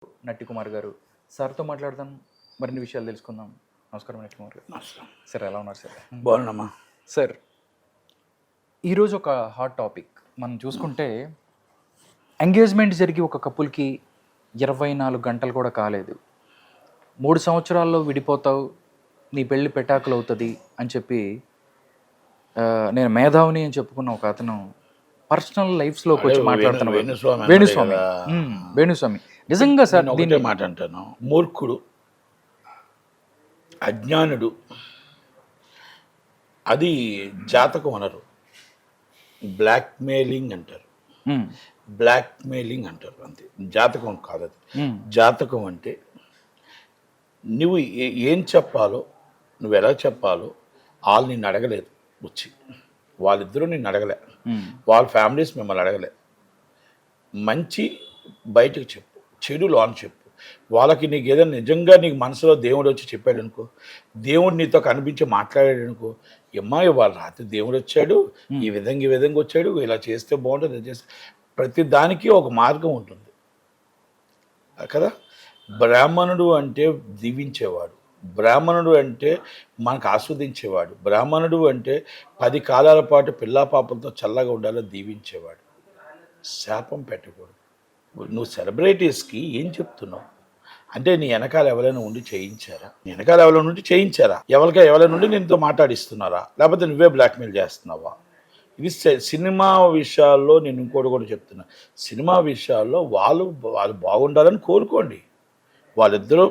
నట్టి కుమార్ గారు సార్తో మాట్లాడదాం, మరిన్ని విషయాలు తెలుసుకుందాం. నమస్కారం నట్టి కుమార్ గారు. సార్ ఎలా ఉన్నారు సార్? బాగున్నామా సార్, ఈరోజు ఒక హాట్ టాపిక్ మనం చూసుకుంటే, ఎంగేజ్మెంట్ జరిగి ఒక కపుల్కి 24 గంటలు కూడా కాలేదు, 3 సంవత్సరాల్లో విడిపోతావు, నీ పెళ్ళి పెటాకులు అవుతుంది అని చెప్పి నేను మేధావిని అని చెప్పుకున్న ఒక అతను పర్సనల్ లైఫ్స్లోకి వచ్చి మాట్లాడుతున్నాను. వేణుస్వామి నిజంగా సార్ దీన్ని మాట అంటాను, మూర్ఖుడు, అజ్ఞానుడు, అది జాతకం అనరు, బ్లాక్మెయిలింగ్ అంటారు. బ్లాక్మెయిలింగ్ అంటారు, అంతే. జాతకం కాదు అది. జాతకం అంటే నువ్వు ఏం చెప్పాలో, నువ్వు ఎలా చెప్పాలో వాళ్ళు నిన్ను అడగలేదు. వచ్చి వాళ్ళిద్దరూ నిన్ను అడగలే, వాళ్ళ ఫ్యామిలీస్ మిమ్మల్ని అడగలే. మంచి బయటకు చెప్పు, చెడు లోన్ చెప్పు. వాళ్ళకి నీకు ఏదైనా నిజంగా నీకు మనసులో దేవుడు వచ్చి చెప్పాడు అనుకో, దేవుడు నీతో కనిపించి మాట్లాడాడు అనుకో, అమ్మాయి వాళ్ళ రాత్రి దేవుడు వచ్చాడు, ఈ విధంగా వచ్చాడు, ఇలా చేస్తే బాగుంటుంది, ఇలా చేస్తే. ప్రతి దానికి ఒక మార్గం ఉంటుంది కదా. బ్రాహ్మణుడు అంటే దీవించేవాడు, బ్రాహ్మణుడు అంటే మనకు ఆస్వాదించేవాడు, బ్రాహ్మణుడు అంటే 10 కాలాల పాటు పిల్లా పాపలతో చల్లగా ఉండాలో దీవించేవాడు. శాపం పెట్టకూడదు. నువ్వు సెలబ్రిటీస్కి ఏం చెప్తున్నావు అంటే, నీ వెనకాల ఎవరైనా ఉండి చేయించారా? నీ వెనకాల ఎవరైనా ఉండి చేయించారా? ఎవరైనా నుండి నీతో మాట్లాడిస్తున్నారా? లేకపోతే నువ్వే బ్లాక్మెయిల్ చేస్తున్నావా? ఇది సినిమా విషయాల్లో నేను ఇంకోటి కూడా చెప్తున్నా. సినిమా విషయాల్లో వాళ్ళు బాగుండాలని కోరుకోండి. వాళ్ళిద్దరూ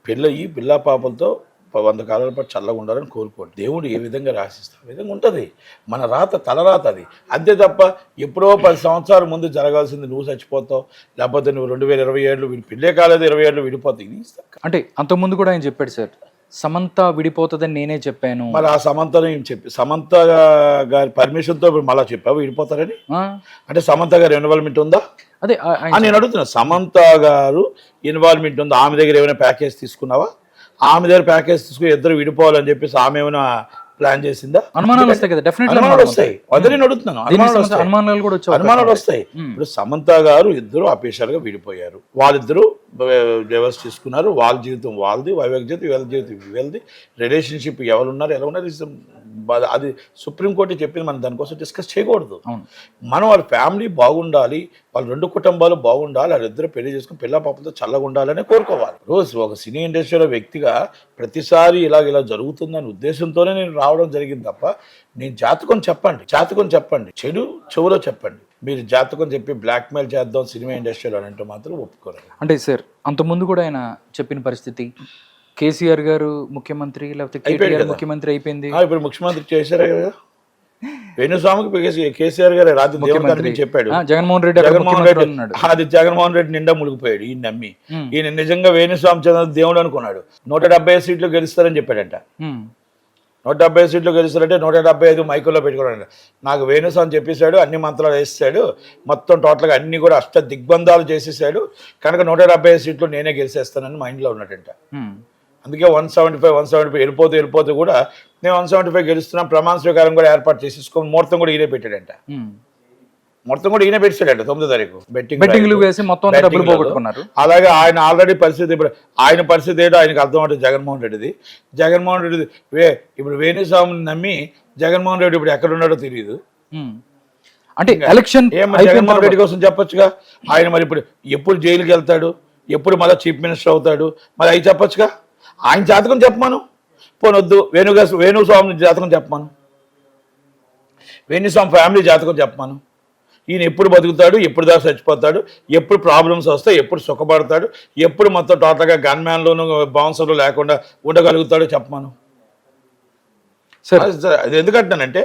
పెళ్ళయి పిల్లా పాపలతో 100 కాలాల పాటు చల్లగా ఉండాలని కోరుకోండి. దేవుడు ఏ విధంగా రాసిస్తాడు, విధంగా ఉంటుంది. మన రాత తలరాత అది, అంతే తప్ప ఎప్పుడో 10 సంవత్సరాల ముందు జరగాల్సింది నువ్వు చచ్చిపోతావు, లేకపోతే నువ్వు 2027 పెళ్ళే కాలేదు, 27 విడిపోతావు. ఇది అంటే అంతకుముందు కూడా ఆయన చెప్పాడు సార్, సమంత విడిపోతుందని నేనే చెప్పాను. మరి ఆ సమంతని సమంత గారి పర్మిషన్తో మళ్ళీ చెప్పావు విడిపోతారని? అంటే సమంత గారి ఇన్వాల్వ్మెంట్ ఉందా? అదే నేను అడుగుతున్నా, సమంత గారు ఇన్వాల్వ్మెంట్ ఉందా? ఆమె దగ్గర ఏమైనా ప్యాకేజ్ తీసుకున్నావా? ఆమె దగ్గర ప్యాకేజ్ తీసుకుని ఇద్దరు విడిపోవాలని చెప్పేసి ఆమె ఏమైనా ప్లాన్ చేసిందా? అనుమానాలు వస్తాయి కదా, డెఫినెట్లీ అనుమానాలు వస్తాయి. అదే నేను అడుగుతున్నాను, అనుమానాలు వస్తాయి. ఇప్పుడు సమంత గారు ఇద్దరు అఫీషియల్గా విడిపోయారు, వాళ్ళిద్దరూ డైవర్స్ తీసుకున్నారు, వాళ్ళ జీవితం వాళ్ళది, వైవాహిక జీవితం వీళ్ళ జీవితం వీళ్ళది. రిలేషన్షిప్ ఎవరున్నారు ఎలా ఉన్నారు అది సుప్రీంకోర్టు చెప్పింది, మనం దానికోసం డిస్కస్ చేయకూడదు. మనం వాళ్ళ ఫ్యామిలీ బాగుండాలి, వాళ్ళ 2 కుటుంబాలు బాగుండాలి, వాళ్ళిద్దరు పెళ్లి చేసుకుని పిల్ల పాపతో చల్లగా ఉండాలని కోరుకోవాలి. రోజు ఒక సినీ ఇండస్ట్రీలో వ్యక్తిగా ప్రతిసారి ఇలా జరుగుతుందనే ఉద్దేశంతోనే నేను రావడం జరిగింది తప్ప, నేను జాతకం చెప్పండి, చెడు చెవులో చెప్పండి. మీరు జాతకం చెప్పి బ్లాక్మెయిల్ చేద్దాం సినిమా ఇండస్ట్రీలో అంటే మాత్రం ఒప్పుకోరు. అంటే సార్, అంతకుముందు కూడా ఆయన చెప్పిన పరిస్థితి, కేసీఆర్ గారు ముఖ్యమంత్రి లేకపోతే కేటీఆర్ ముఖ్యమంత్రి అయిపోయింది, ఇప్పుడు ముఖ్యమంత్రి చేశారు కదా వేణుస్వామికి. కేసీఆర్ గారు రాత్రి ముఖ్యమంత్రి చెప్పాడు, జగన్మోహన్ రెడ్డి అది జగన్మోహన్ రెడ్డి నిండా మునిగిపోయాడు. ఈయన నమ్మి ఈయన నిజంగా వేణుస్వామి చంద్ర దేవుడు అనుకున్నాడు. 175 సీట్లు గెలుస్తారని చెప్పాడంట. 175 సీట్లు గెలుస్తారంటే 175 మైకుల్లో పెట్టుకున్నాడు. నాకు వేణుస్వామి చెప్పేశాడు, అన్ని మంత్రాలు వేసాడు, మొత్తం టోటల్గా అన్ని కూడా అష్ట దిగ్బంధాలు చేసేసాడు, కనుక 175 సీట్లు నేనే గెలిచేస్తానని మైండ్లో ఉన్నట్టంట. అందుకే 175 వెళ్ళిపోతూ కూడా నేను 175 గెలుస్తున్నాం, ప్రమాణ స్వీకారం కూడా ఏర్పాటు చేసేసుకొని ముహూర్తం కూడా ఈయనే పెట్టాడంట. మొత్తం కూడా ఈయన పెట్టాడంట 9వ తారీఖు బెట్టింగ్లు వేసి మొత్తం డబ్బులు పోగొట్టుకున్నారు. అలాగే ఆయన ఆల్రెడీ పరిస్థితి, ఇప్పుడు ఆయన పరిస్థితి ఏంటో ఆయనకు అర్థమవుతుంది. జగన్మోహన్ రెడ్డిది ఇప్పుడు వేణుస్వామిని నమ్మి జగన్మోహన్ రెడ్డి ఇప్పుడు ఎక్కడ ఉన్నాడో తెలియదు. అంటే ఎలక్షన్ జగన్మోహన్ రెడ్డి కోసం చెప్పొచ్చుగా. ఆయన మరి ఇప్పుడు ఎప్పుడు జైలుకి వెళ్తాడు, ఎప్పుడు మళ్ళీ చీఫ్ మినిస్టర్ అవుతాడు, మరి అవి చెప్పొచ్చుగా. ఆయన జాతకం చెప్పమాను, పోనొద్దు వేణుస్వామి జాతకం చెప్పమాను, వేణుస్వామి ఫ్యామిలీ జాతకం చెప్పమాను. ఈయన ఎప్పుడు బతుకుతాడు, ఎప్పుడు దాకా చచ్చిపోతాడు, ఎప్పుడు ప్రాబ్లమ్స్ వస్తాయి, ఎప్పుడు సుఖపడతాడు, ఎప్పుడు మొత్తం టోటల్గా గన్మ్యాన్లోనూ బౌన్సర్లు లేకుండా ఉండగలుగుతాడో చెప్పమాను. అది ఎందుకంటానంటే,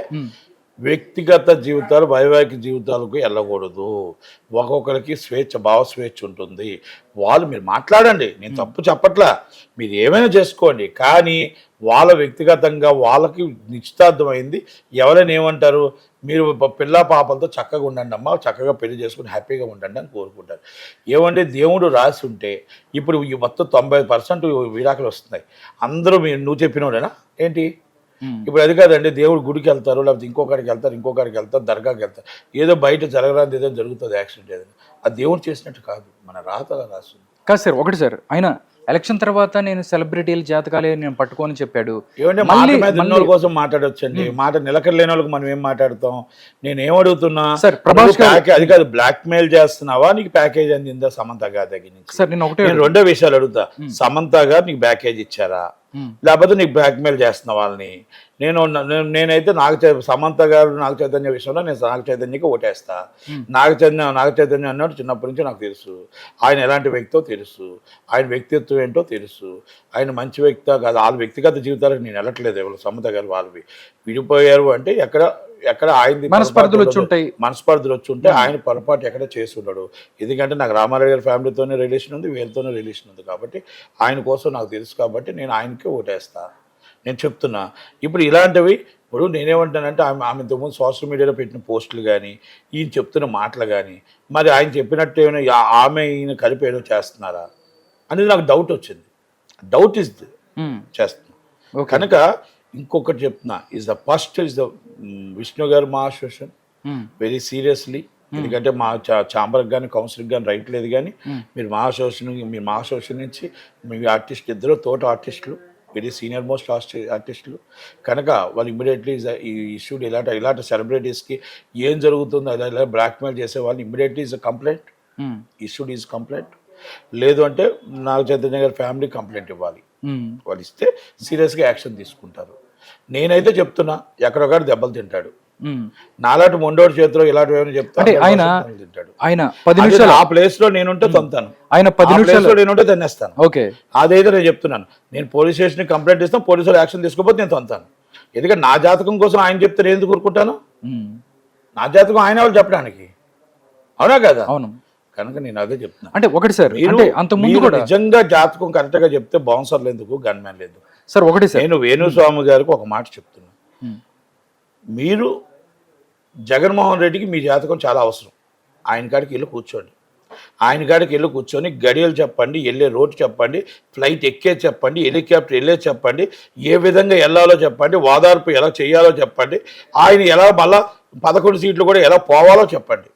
వ్యక్తిగత జీవితాలు వైవాహిక జీవితాలకు వెళ్ళకూడదు. ఒక్కొక్కరికి భావ స్వేచ్ఛ ఉంటుంది. మీరు మాట్లాడండి, నేను తప్పు చెప్పట్లా, మీరు ఏమైనా చేసుకోండి, కానీ వాళ్ళ వ్యక్తిగతంగా వాళ్ళకి నిశ్చితార్థమైంది. ఎవరైనా ఏమంటారు, మీరు పిల్ల పాపలతో చక్కగా ఉండండి అమ్మా, చక్కగా పెళ్లి చేసుకుని హ్యాపీగా ఉండండి అని కోరుకుంటారు. ఏమంటే దేవుడు రాసి ఉంటే ఇప్పుడు ఈ మొత్తం 90% విడాకులు వస్తున్నాయి. అందరూ నువ్వు చెప్పినోడేనా ఏంటి? ఇప్పుడు అది కాదండి, దేవుడు గుడికి వెళ్తారు, లేకపోతే ఇంకొకరికి వెళ్తారు, దర్గాకి వెళ్తారు, ఏదో బయట జరగరాంది ఏదో జరుగుతుంది, యాక్సిడెంట్ ఏదైనా, అది దేవుడు చేసినట్టు కాదు, మన రాతలా రాస్తుంది. కాదు సార్, ఒకటి సార్, ఆయన ఎలక్షన్ తర్వాత నేను సెలబ్రిటీల జాతకాలే నేను పట్టుకొని చెప్పాడు. ఏమంటే మాట మీద ఉన్నోళ్ళ కోసం మాట్లాడొచ్చండి. మాట నిలకడలేని వాళ్ళకి మనం ఏం మాట్లాడతాం? నేను ఏమడుగుతున్నా సార్, ప్రభాస్ అది కాదు, బ్లాక్ మెయిల్ చేస్తున్నావా, నీకు ప్యాకేజ్ అందిందా సమంత గారి దగ్గర నుంచి? సార్ నేను ఒకటే నేను రెండో విషయాలు అడుగుతా. సమంత గారు నీకు ప్యాకేజ్ ఇచ్చారా, లేకపోతే నీకు బ్లాక్ మెయిల్ చేస్తున్న వాళ్ళని? నేనైతే సమంత గారు నాగ చైతన్య విషయంలో నేను నాగ చైతన్యకి ఓటేస్తా. నాగ చైతన్య అన్నాడు చిన్నప్పటి నుంచి నాకు తెలుసు. ఆయన ఎలాంటి వ్యక్తో తెలుసు, ఆయన వ్యక్తిత్వం ఏంటో తెలుసు. ఆయన మంచి వ్యక్తి కాదు. వాళ్ళ వ్యక్తిగత జీవితాలకు నేను వెళ్ళట్లేదు. ఎవరు సమంత గారు వాళ్ళవి విడిపోయారు అంటే ఎక్కడ ఆయన మనస్పర్ధలు వచ్చి ఉంటే ఆయన పొరపాటు ఎక్కడ చేసి ఉండడు. ఎందుకంటే నాకు రామారావు గారి ఫ్యామిలీతోనే రిలేషన్ ఉంది, వీళ్ళతోనే రిలేషన్ ఉంది. కాబట్టి ఆయన కోసం నాకు తెలుసు. కాబట్టి నేను ఆయనకే ఓటేస్తా. నేను చెప్తున్నా. ఇప్పుడు ఇలాంటివి ఇప్పుడు నేనేమంటానంటే ఆమె ఇంతకుముందు సోషల్ మీడియాలో పెట్టిన పోస్టులు కానీ, ఈయన చెప్తున్న మాటలు కానీ, మరి ఆయన చెప్పినట్టు ఏమైనా ఆమె ఈయన కలిపి ఏదో చేస్తున్నారా అనేది నాకు డౌట్ వచ్చింది. డౌట్ ఇస్ చేస్తున్నా. కనుక ఇంకొకటి చెప్తున్నా, ఫస్ట్ ఇస్ ద విష్ణు గారు మహాశ్వసన్ వెరీ సీరియస్లీ. ఎందుకంటే మా ఛాంబర్కి కానీ కౌన్సిల్కి కానీ రైట్ లేదు. కానీ మీరు మహాశ్వసన్ నుంచి మీ ఆర్టిస్ట్ ఇద్దరు తోట ఆర్టిస్టులు, వెరీ సీనియర్ మోస్ట్ ఆర్టిస్టులు. కనుక వాళ్ళు ఇమ్మీడియట్లీ ఈ ఇష్యూడ్ ఇలాంటి సెలబ్రిటీస్కి ఏం జరుగుతుందో ఇలా బ్లాక్మెయిల్ చేసే వాళ్ళు immediately is a complaint, issued is complaint. లేదు అంటే నాగ చైతన్య గారి ఫ్యామిలీ కంప్లైంట్ ఇవ్వాలి. వాళ్ళు ఇస్తే సీరియస్గా యాక్షన్ తీసుకుంటారు. నేనైతే చెప్తున్నా, ఎక్కడొక్కడ దెబ్బలు తింటాడు. నాలాంటి మొండోడి చేతిలో ఇలాంటి ఏమైనా చెప్తాను. ఆయన 10 నిమిషాలు ఆ ప్లేస్ లో నేనుంటే తొంతాను, ఆయన 10 నిమిషాలు నేనుంటే తన్నేస్తాను. ఓకే, అదైతే నేను చెప్తున్నాను. నేను పోలీస్ స్టేషన్ కంప్లైంట్ ఇస్తాను, పోలీసులు యాక్షన్ తీసుకోకపోతే నేను తొంతాను. ఎందుకంటే నా జాతకం కోసం ఆయన చెప్తే నేను ఎందుకు ఊరుకుంటాను? నా జాతకం ఆయన వాళ్ళు చెప్పడానికి, అవునా కదా? అవును. కనుక నేను అదే చెప్తున్నా. అంటే ఒకటి సార్, అంత ముందు కూడా నిజంగా జాతకం కరెక్ట్ గా చెప్తే బౌన్సర్లు ఎందుకు, గన్ మ్యాన్ లేదు సార్. ఒకటి సార్, నేను వేణుస్వామి గారికి ఒక మాట చెప్తున్నా. మీరు జగన్మోహన్ రెడ్డికి మీ జాతకం చాలా అవసరం. ఆయన కాడికి వెళ్ళి కూర్చోండి. ఆయన కాడికి వెళ్ళి కూర్చొని గడియలు చెప్పండి, వెళ్ళే రోడ్డు చెప్పండి, ఫ్లైట్ ఎక్కేది చెప్పండి, హెలికాప్టర్ వెళ్ళేది చెప్పండి, ఏ విధంగా వెళ్ళాలో చెప్పండి, ఓదార్పు ఎలా చేయాలో చెప్పండి, ఆయన ఎలా మళ్ళా 11 సీట్లు కూడా ఎలా పోవాలో చెప్పండి,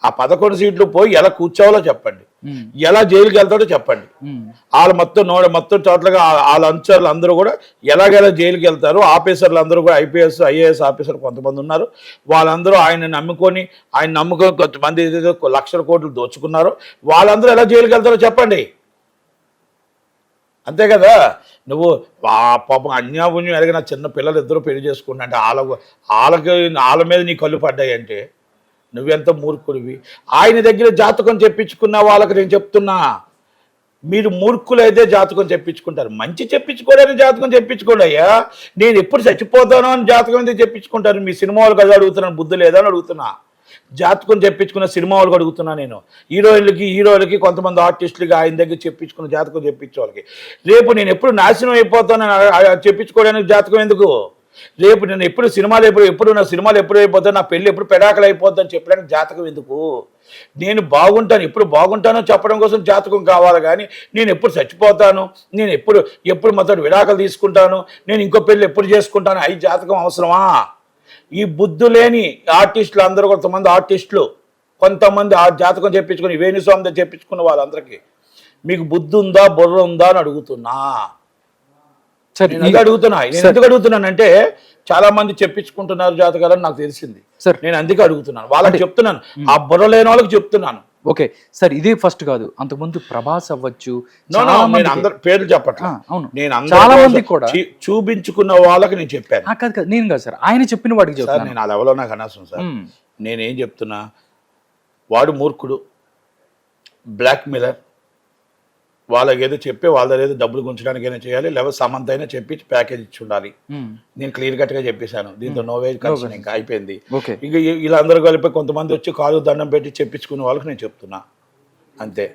ఆ 11 సీట్లు పోయి ఎలా కూర్చోవాలో చెప్పండి, ఎలా జైలుకి వెళ్తాడో చెప్పండి. వాళ్ళు మొత్తం చోట్లగా వాళ్ళ అనుచరులు అందరూ కూడా ఎలాగెలా జైలుకి వెళ్తారు. ఆఫీసర్లు అందరూ కూడా ఐపీఎస్ ఐఏఎస్ ఆఫీసర్లు కొంతమంది ఉన్నారు. వాళ్ళందరూ ఆయన నమ్ముకొని కొంతమంది ఏదైతే లక్షల కోట్లు దోచుకున్నారో వాళ్ళందరూ ఎలా జైలుకి వెళ్తారో చెప్పండి. అంతే కదా. నువ్వు పాపం అన్యాపుణ్యం ఎరిగిన చిన్న పిల్లలు ఇద్దరు పెళ్లి చేసుకుంటా అంటే వాళ్ళ మీద నీ కళ్ళు పడ్డాయి అంటే నువ్వెంత మూర్ఖుడివి. ఆయన దగ్గర జాతకం చెప్పించుకున్న వాళ్ళకి నేను చెప్తున్నా, మీరు మూర్ఖులైతే జాతకం చెప్పించుకుంటారు. మంచి చెప్పించుకోవడానికి జాతకం చెప్పించుకోండి అయ్యా. నేను ఎప్పుడు చచ్చిపోతానో అని జాతకం అయితే చెప్పించుకుంటారు. మీ సినిమా వాళ్ళకి అది అడుగుతున్నాను, బుద్ధి లేదా అని అడుగుతున్నా. జాతకం చెప్పించుకున్న సినిమా వాళ్ళకి అడుగుతున్నా నేను. హీరోలకి కొంతమంది ఆర్టిస్టులకి ఆయన దగ్గర చెప్పించుకున్న జాతకం చెప్పించే వాళ్ళకి. రేపు నేను ఎప్పుడు నాశనం అయిపోతానని చెప్పించుకోవడానికి జాతకం ఎందుకు? రేపు నేను ఎప్పుడు నా సినిమాలు ఎప్పుడు అయిపోతాను, నా పెళ్ళి ఎప్పుడు పెడాకలు అయిపోతుందని చెప్పడానికి జాతకం ఎందుకు? నేను బాగుంటాను, ఎప్పుడు బాగుంటానో చెప్పడం కోసం జాతకం కావాలి. కానీ నేను ఎప్పుడు చచ్చిపోతాను, నేను ఎప్పుడు మొత్తం విడాకలు తీసుకుంటాను, నేను ఇంకో పెళ్ళి ఎప్పుడు చేసుకుంటాను, అవి జాతకం అవసరమా? ఈ బుద్ధి లేని ఆర్టిస్టులు అందరూ, కొంతమంది ఆ జాతకం చెప్పించుకుని వేణుస్వామి చెప్పించుకున్న వాళ్ళందరికీ మీకు బుద్ధి ఉందా, బుర్ర ఉందా అని అడుగుతున్నా. ఎందుకు అడుగుతున్నానంటే చాలా మంది చెప్పించుకుంటున్నారు జాతకాలని నాకు తెలిసింది. నేను అందుకే అడుగుతున్నాను, వాళ్ళకి చెప్తున్నాను, ఆ బుర్ర లేని వాళ్ళకి చెప్తున్నాను. ఓకే సార్, ఇదే ఫస్ట్ కాదు, అంతకుముందు ప్రభాస్ అవ్వచ్చు, అందరు పేర్లు చెప్పట్లా. నేను చాలా మంది కూడా చూపించుకున్న వాళ్ళకి నేను చెప్పాను. కాదు నేను కాదు సార్, ఆయన చెప్పిన వాడికి సార్ నేను ఆ లెవెల్లో నాకు అనవసరం సార్. నేనేం చెప్తున్నా, వాడు మూర్ఖుడు, బ్లాక్ మెయిలర్. వాళ్ళకి ఏదో చెప్పి వాళ్ళ దగ్గర ఏదో డబ్బులు గుంచడానికైనా చేయాలి, లేకపోతే సమంత అయినా చెప్పి ప్యాకేజ్ ఇచ్చి ఉండాలి. నేను క్లియర్ కట్ గా చెప్పేశాను, దీంతో నో వే కన్సర్న్, ఇంకా అయిపోయింది. ఇంకా ఇలా అందరూ కలిపి కొంతమంది వచ్చి కాలు దండం పెట్టి చెప్పించుకునే వాళ్ళకి నేను చెప్తున్నా అంతే.